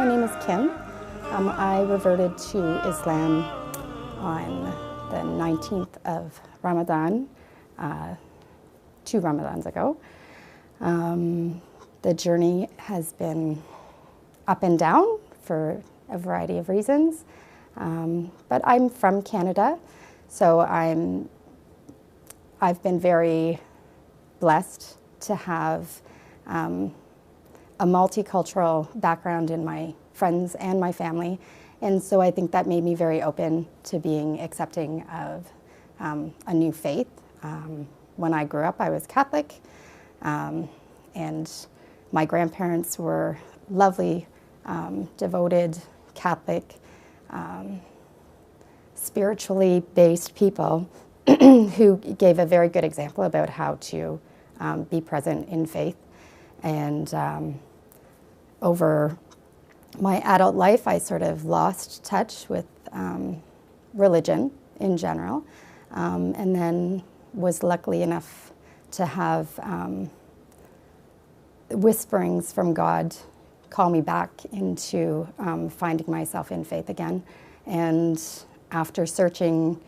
My name is Kim. I reverted to Islam on the 19th of Ramadan, 2 Ramadans ago. The journey has been up and down for a variety of reasons, but I'm from Canada, so I've been very blessed to have a multicultural background in my friends and my family, and so I think that made me very open to being accepting of a new faith. When I grew up, I was Catholic, and my grandparents were lovely, devoted Catholic, spiritually based people who gave a very good example about how to be present in faith. And over my adult life, I sort of lost touch with religion in general, and then was lucky enough to have whisperings from God call me back into finding myself in faith again. And after searching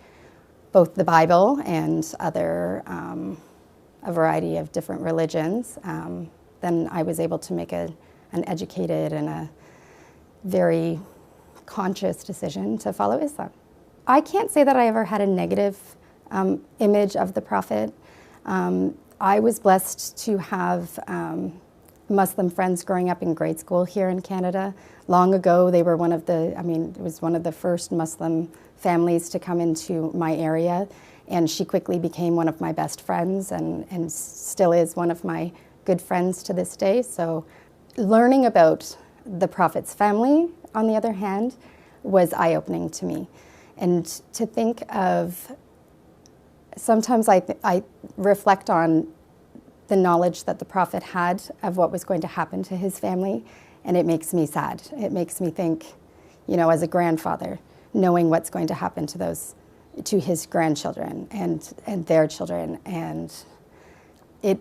both the Bible and a variety of different religions, then I was able to make an educated and a very conscious decision to follow Islam. I can't say that I ever had a negative image of the Prophet. I was blessed to have Muslim friends growing up in grade school here in Canada. Long ago, they were it was one of the first Muslim families to come into my area, and she quickly became one of my best friends and still is one of my good friends to this day. So learning about the Prophet's family, on the other hand, was eye-opening to me. And to think of, sometimes I reflect on the knowledge that the Prophet had of what was going to happen to his family, and it makes me sad. It makes me think, as a grandfather, knowing what's going to happen to his grandchildren and their children, and it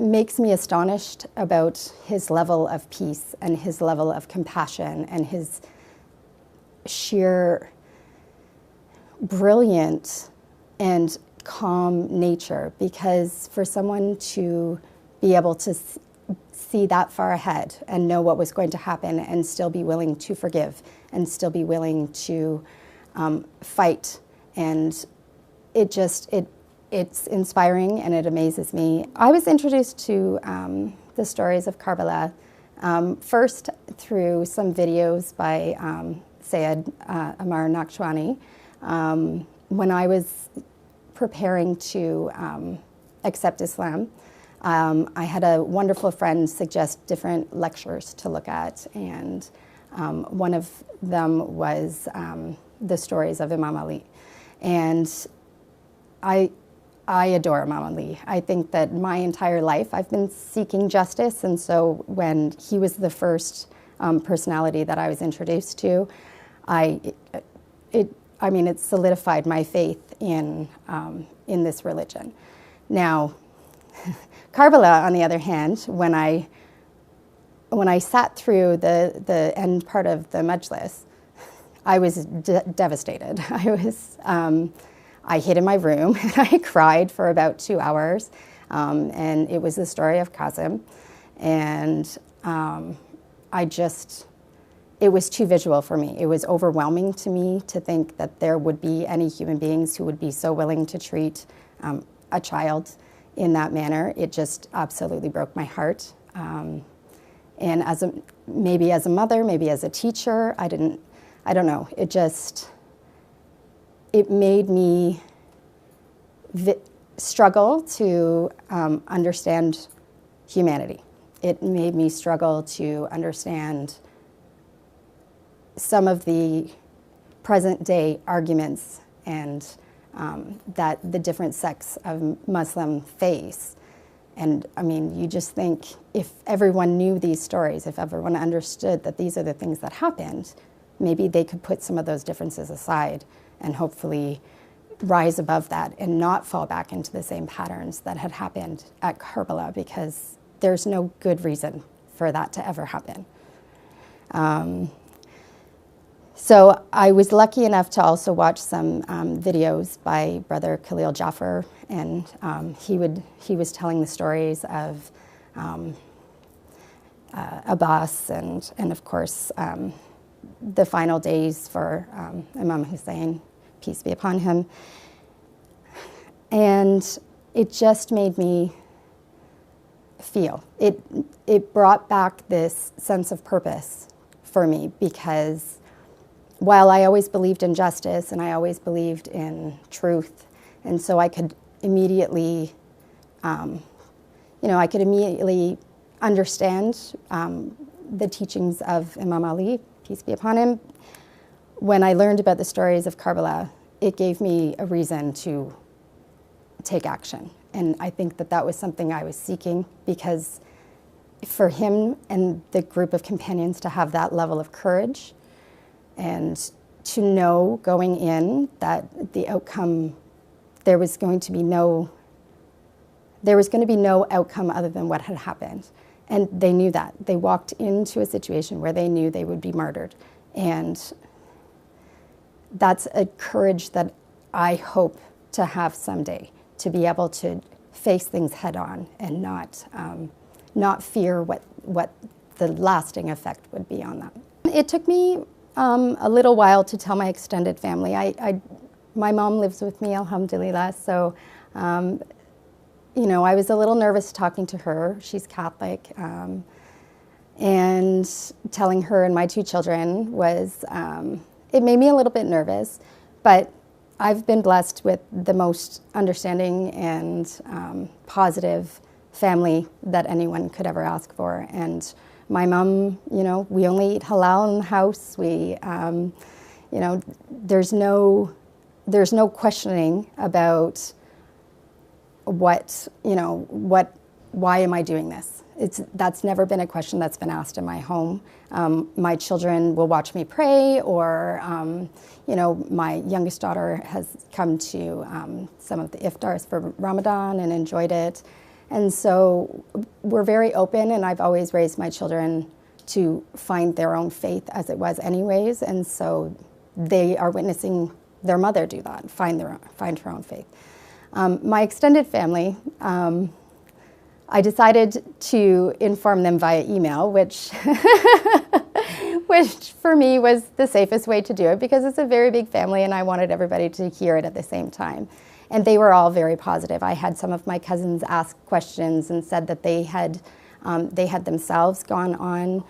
makes me astonished about his level of peace and his level of compassion and his sheer brilliant and calm nature, because for someone to be able to see that far ahead and know what was going to happen and still be willing to forgive and still be willing to fight, and it's inspiring and it amazes me. I was introduced to the stories of Karbala first through some videos by Sayyid Amar Naqshbandi. When I was preparing to accept Islam, I had a wonderful friend suggest different lectures to look at, and one of them was the stories of Imam Ali. And I adore Imam Ali. I think that my entire life I've been seeking justice, and so when he was the first personality that I was introduced to, it solidified my faith in this religion. Now, Karbala, on the other hand, when I sat through the end part of the majlis, I was devastated. I hid in my room and I cried for about 2 hours, and it was the story of Qasim, and it was too visual for me. It was overwhelming to me to think that there would be any human beings who would be so willing to treat a child in that manner. It just absolutely broke my heart. And maybe as a mother, maybe as a teacher, I don't know. It made me struggle to understand humanity. It made me struggle to understand some of the present day arguments and that the different sects of Muslim face. And you just think, if everyone knew these stories, if everyone understood that these are the things that happened, maybe they could put some of those differences aside and hopefully rise above that and not fall back into the same patterns that had happened at Karbala, because there's no good reason for that to ever happen. So I was lucky enough to also watch some videos by Brother Khalil Jaffer, and he was telling the stories of Abbas and of course the final days for Imam Hussain, peace be upon him. And it just made me feel. It brought back this sense of purpose for me, because while I always believed in justice and I always believed in truth, and so I could immediately, I could immediately understand the teachings of Imam Ali, peace be upon him. When I learned about the stories of Karbala, it gave me a reason to take action. And I think that that was something I was seeking, because for him and the group of companions to have that level of courage and to know going in that the outcome, there was going to be no outcome other than what had happened. And they knew that. They walked into a situation where they knew they would be murdered. And that's a courage that I hope to have someday, to be able to face things head on and not fear what the lasting effect would be on them. It took me a little while to tell my extended family. My mom lives with me, alhamdulillah, so I was a little nervous talking to her. She's Catholic, and telling her and my two children was, it made me a little bit nervous, but I've been blessed with the most understanding and positive family that anyone could ever ask for. And my mom, we only eat halal in the house. We, there's no questioning about why am I doing this? That's never been a question that's been asked in my home. My children will watch me pray, or my youngest daughter has come to some of the iftars for Ramadan and enjoyed it. And so we're very open, and I've always raised my children to find their own faith as it was anyways, and so they are witnessing their mother do that, find her own faith. My extended family, I decided to inform them via email, which for me was the safest way to do it, because it's a very big family and I wanted everybody to hear it at the same time. And they were all very positive. I had some of my cousins ask questions and said that they had themselves gone on,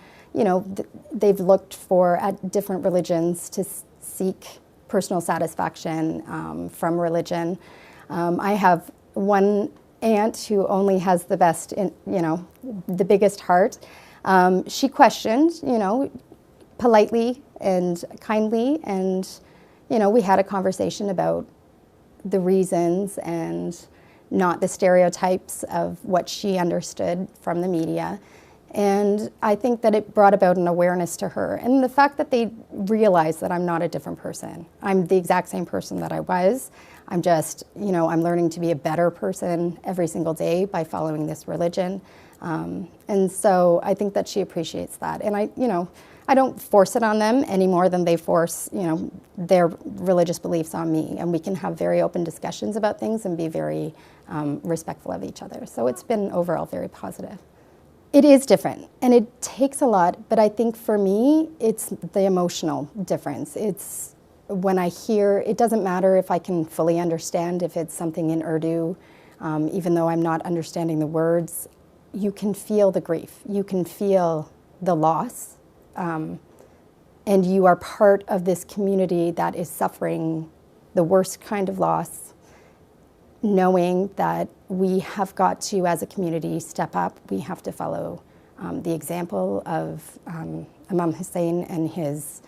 they've looked at different religions to seek personal satisfaction from religion. I have one aunt who only has the best, the biggest heart. She questioned, politely and kindly, and, we had a conversation about the reasons and not the stereotypes of what she understood from the media. And I think that it brought about an awareness to her. And the fact that they realized that I'm not a different person. I'm the exact same person that I was. I'm just, I'm learning to be a better person every single day by following this religion. And so I think that she appreciates that. And I don't force it on them any more than they force, their religious beliefs on me. And we can have very open discussions about things and be very respectful of each other. So it's been overall very positive. It is different, and it takes a lot, but I think for me, it's the emotional difference. It's when I hear, it doesn't matter if I can fully understand if it's something in Urdu, even though I'm not understanding the words, you can feel the grief, you can feel the loss, and you are part of this community that is suffering the worst kind of loss, knowing that we have got to, as a community, step up. We have to follow the example of Imam Hussain and his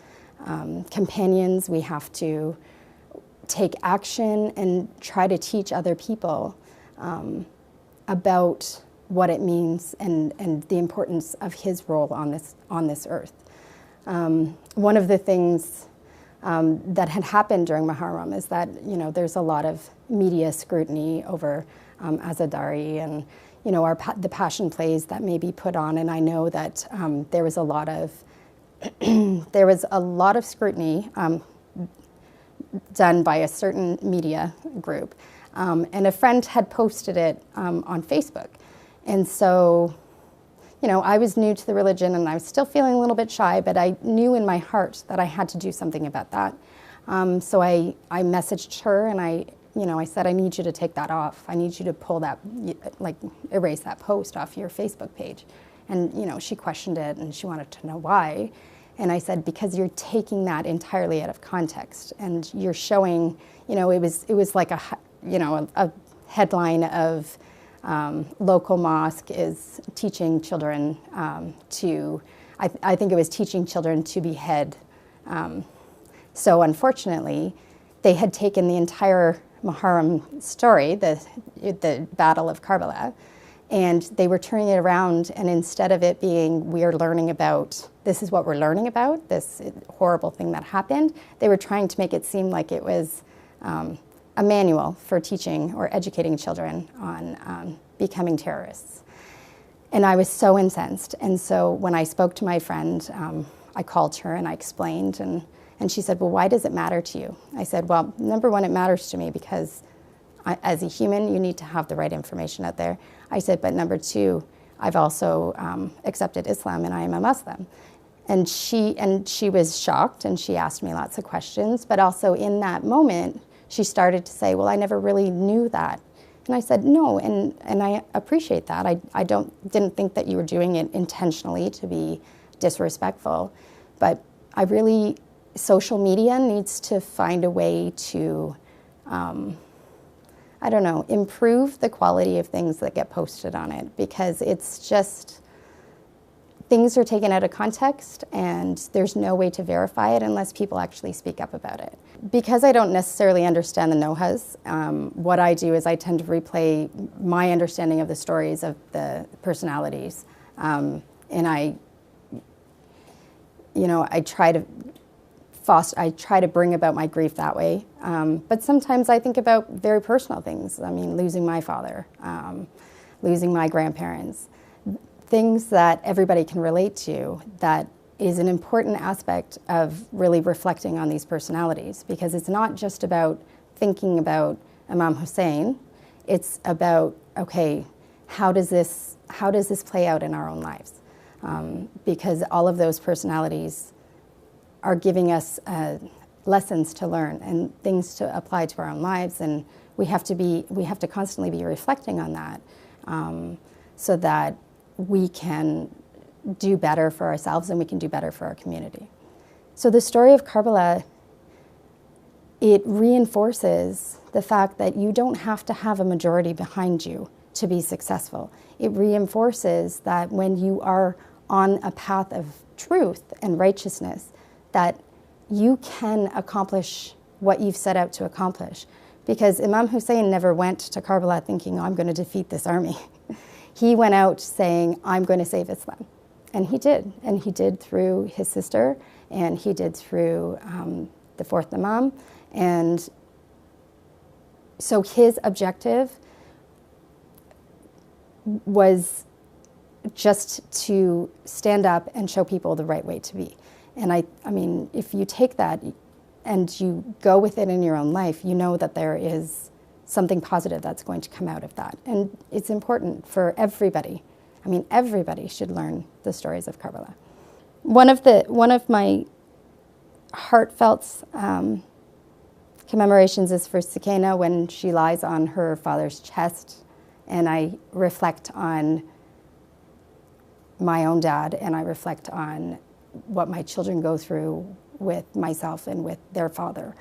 companions. We have to take action and try to teach other people about what it means and the importance of his role on this earth. One of the things that had happened during Muharram is that there's a lot of media scrutiny over Azadari and the passion plays that may be put on, and I know that there was a lot of there was a lot of scrutiny done by a certain media group. And a friend had posted it on Facebook. And so, I was new to the religion and I was still feeling a little bit shy, but I knew in my heart that I had to do something about that. So I messaged her and I said, I need you to take that off. I need you to pull that, erase that post off your Facebook page. And, she questioned it and she wanted to know why. And I said, because you're taking that entirely out of context and you're showing, it was like a headline of local mosque is teaching children I think it was teaching children to behead. So unfortunately, they had taken the entire Muharram story, the Battle of Karbala, and they were turning it around, and instead of it being, this is what we're learning about, this horrible thing that happened, they were trying to make it seem like it was a manual for teaching or educating children on becoming terrorists. And I was so incensed. And so when I spoke to my friend, I called her and I explained, and she said, well, why does it matter to you? I said, well, number one, it matters to me because as a human, you need to have the right information out there. I said, but number two, I've also accepted Islam and I am a Muslim. And she was shocked and she asked me lots of questions, but also in that moment, she started to say, well, I never really knew that. And I said, no, and I appreciate that. I didn't think that you were doing it intentionally to be disrespectful, but social media needs to find a way to, improve the quality of things that get posted on it, because it's just, things are taken out of context and there's no way to verify it unless people actually speak up about it. Because I don't necessarily understand the Nohas, what I do is I tend to replay my understanding of the stories of the personalities. And I try to bring about my grief that way. But sometimes I think about very personal things. I mean, losing my father, losing my grandparents, things that everybody can relate to, that is an important aspect of really reflecting on these personalities, because it's not just about thinking about Imam Hussain, it's about, okay, how does this play out in our own lives? Because all of those personalities are giving us lessons to learn and things to apply to our own lives, and we have to constantly be reflecting on that, so that we can do better for ourselves and we can do better for our community. So the story of Karbala, it reinforces the fact that you don't have to have a majority behind you to be successful. It reinforces that when you are on a path of truth and righteousness, that you can accomplish what you've set out to accomplish. Because Imam Hussain never went to Karbala thinking, oh, I'm going to defeat this army. He went out saying, I'm going to save Islam. And he did. And he did through his sister, and he did through the fourth Imam. And so his objective was just to stand up and show people the right way to be. And I mean, if you take that and you go with it in your own life, you know that there is something positive that's going to come out of that. And it's important for everybody. I mean, everybody should learn the stories of Karbala. One of my heartfelt commemorations is for Sakina when she lies on her father's chest, and I reflect on my own dad, and I reflect on what my children go through with myself and with their father.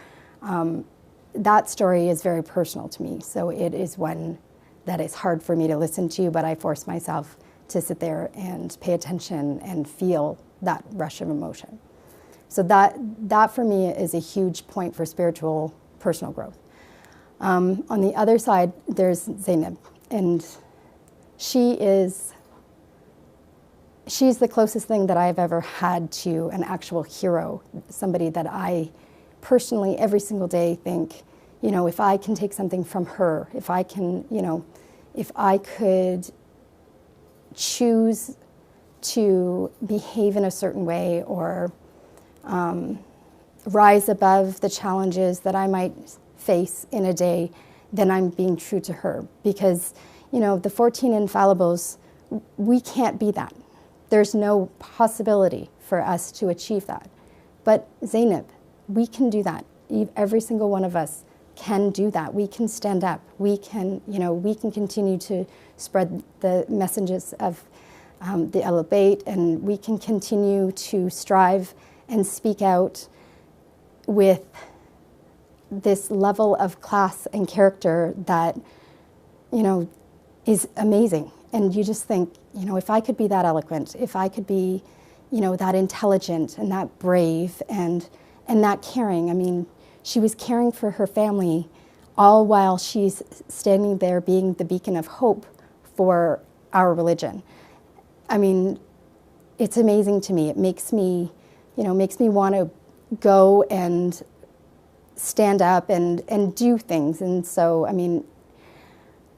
That story is very personal to me, so it is one that is hard for me to listen to, but I force myself to sit there and pay attention and feel that rush of emotion. So that for me is a huge point for spiritual personal growth. On the other side, there's Zainab, and she's the closest thing that I've ever had to an actual hero, somebody that I personally every single day think, you know, if I can take something from her, if I can, you know, if I could choose to behave in a certain way or rise above the challenges that I might face in a day, then I'm being true to her. Because, you know, the 14 infallibles, we can't be that. There's no possibility for us to achieve that. But Zainab, we can do that. Every single one of us can do that. We can stand up. We can, you know, we can continue to spread the messages of the Al-Bayt, and we can continue to strive and speak out with this level of class and character that, you know, is amazing. And you just think, you know, if I could be that eloquent, if I could be, you know, that intelligent and that brave and that caring. I mean, she was caring for her family all while she's standing there being the beacon of hope for our religion. I mean, it's amazing to me. It makes me, you know, makes me want to go and stand up and do things. And so, I mean,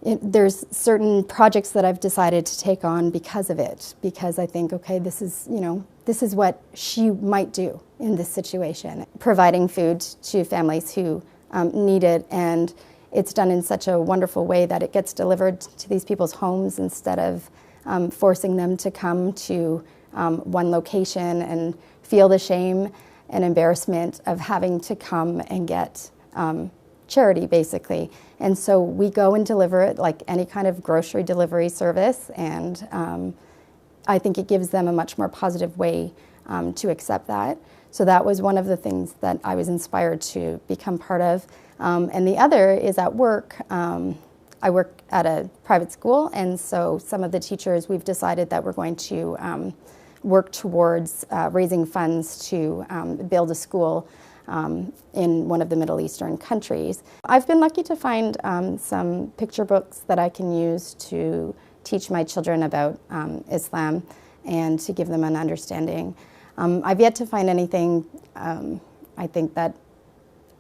there's certain projects that I've decided to take on because of it, because I think, okay, this is, you know, this is what she might do in this situation, providing food to families who need it, and it's done in such a wonderful way that it gets delivered to these people's homes instead of forcing them to come to one location and feel the shame and embarrassment of having to come and get charity, basically. And so we go and deliver it like any kind of grocery delivery service, and I think it gives them a much more positive way to accept that. So that was one of the things that I was inspired to become part of. And the other is at work. I work at a private school, and so some of the teachers, we've decided that we're going to work towards raising funds to build a school in one of the Middle Eastern countries. I've been lucky to find some picture books that I can use to teach my children about Islam and to give them an understanding. I've yet to find anything, I think, that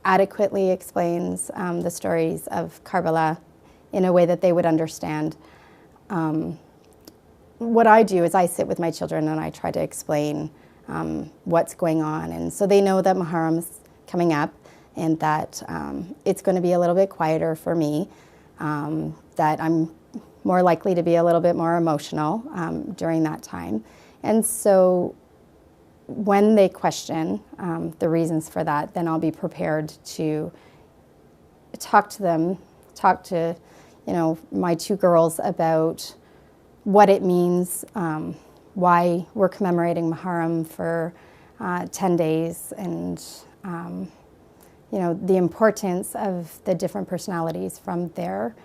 adequately explains the stories of Karbala in a way that they would understand. What I do is I sit with my children and I try to explain what's going on. And so they know that Muharram's coming up and that it's going to be a little bit quieter for me, that I'm more likely to be a little bit more emotional during that time. And so when they question the reasons for that, then I'll be prepared to talk to them, talk to, you know, my two girls about what it means, why we're commemorating Muharram for 10 days, and you know, the importance of the different personalities from there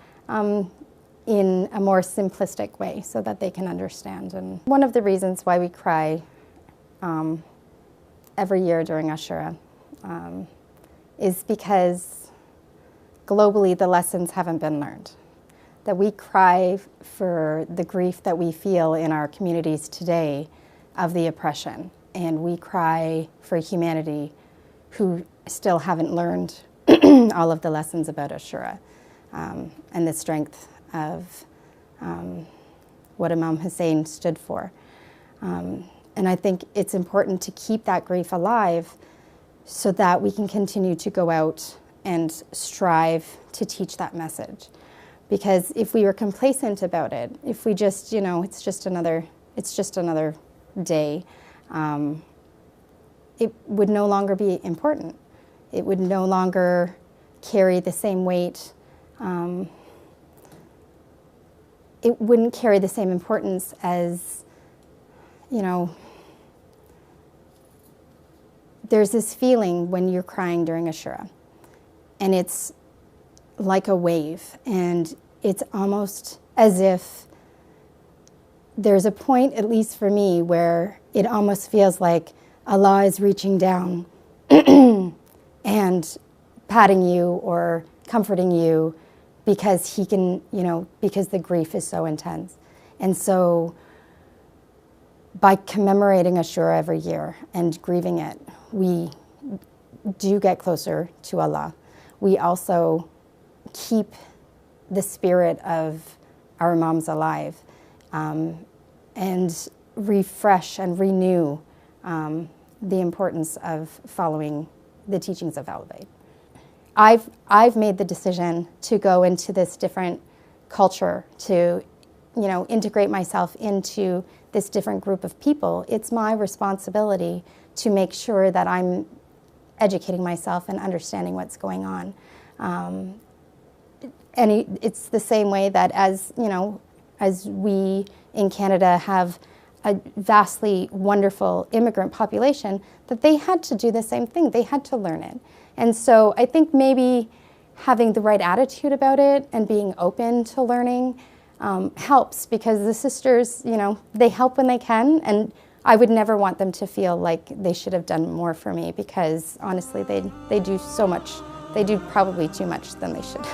in a more simplistic way so that they can understand. And one of the reasons why we cry every year during Ashura is because globally the lessons haven't been learned. That we cry for the grief that we feel in our communities today of the oppression, and we cry for humanity who still haven't learned all of the lessons about Ashura and the strength of what Imam Hussain stood for. And I think it's important to keep that grief alive so that we can continue to go out and strive to teach that message. Because if we were complacent about it, if we just, you know, it's just another day, it would no longer be important. It would no longer carry the same weight. It wouldn't carry the same importance as, you know, there's this feeling when you're crying during Ashura, and it's like a wave, and it's almost as if there's a point, at least for me, where it almost feels like Allah is reaching down and patting you or comforting you because He can, you know, because the grief is so intense. And so by commemorating Ashura every year and grieving it, we do get closer to Allah. We also keep the spirit of our Imams alive. And refresh and renew the importance of following the teachings of Al-Bayt. I've made the decision to go into this different culture, to integrate myself into this different group of people. It's my responsibility to make sure that I'm educating myself and understanding what's going on. And it's the same way that as we in Canada have a vastly wonderful immigrant population, that they had to do the same thing. They had to learn it. And so I think maybe having the right attitude about it and being open to learning helps, because the sisters, they help when they can, and I would never want them to feel like they should have done more for me, because honestly, they do so much. They do probably too much than they should.